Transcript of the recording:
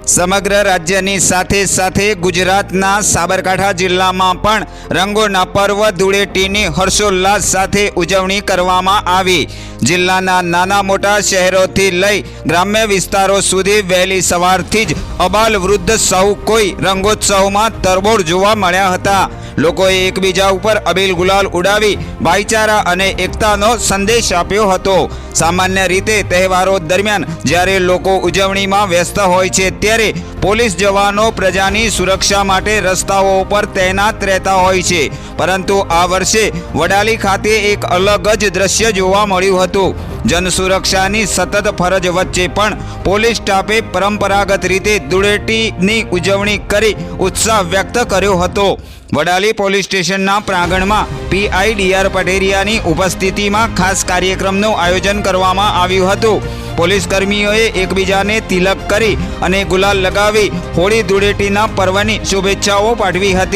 સમગ્ર રાજ્યની સાથે સાથે ગુજરાતના સાબરકાંઠા જિલ્લામાં પણ રંગોના પર્વ ધૂળેટીની હર્ષોલ્લાસ સાથે ઉજવણી કરવામાં આવી। જિલ્લાના નાના મોટા શહેરોથી લઈ ગ્રામ્ય વિસ્તારો સુધી વહેલી સવારથી જ અબાલ વૃદ્ધ સૌ કોઈ રંગોત્સવમાં તરબોળ જોવા મળ્યા હતા। લોકોએ એકબીજા ઉપર અબીલ ગુલાલ ઉડાવી ભાઈચારા અને એકતાનો સંદેશ આપ્યો હતો। સામાન્ય રીતે તહેવારો દરમિયાન જ્યારે લોકો ઉજવણીમાં વ્યસ્ત હોય છે ત્યારે પોલીસ જવાનો પ્રજાની સુરક્ષા માટે રસ્તાઓ ઉપર તૈનાત રહેતા હોય છે, પરંતુ આ વર્ષે વડાલી ખાતે એક અલગ જ દ્રશ્ય જોવા મળ્યું હતું। જન સુરક્ષાની સતત ફરજ વચ્ચે પણ પોલીસ સ્ટાફે પરંપરાગત રીતે ધૂળેટીની ઉજવણી કરી ઉત્સાહ વ્યક્ત કર્યો હતો। વડાલી પોલીસ સ્ટેશનના પ્રાંગણમાં પીઆઈ ડીઆર પટેરિયાની ઉપસ્થિતિમાં ખાસ કાર્યક્રમનું આયોજન કરવામાં આવ્યું હતું। પોલીસ કર્મીઓએ એકબીજાને તિલક કરી અને ગુલાલ લગાવી હોળી ધૂળેટીના પર્વની શુભેચ્છાઓ પાઠવી હતી।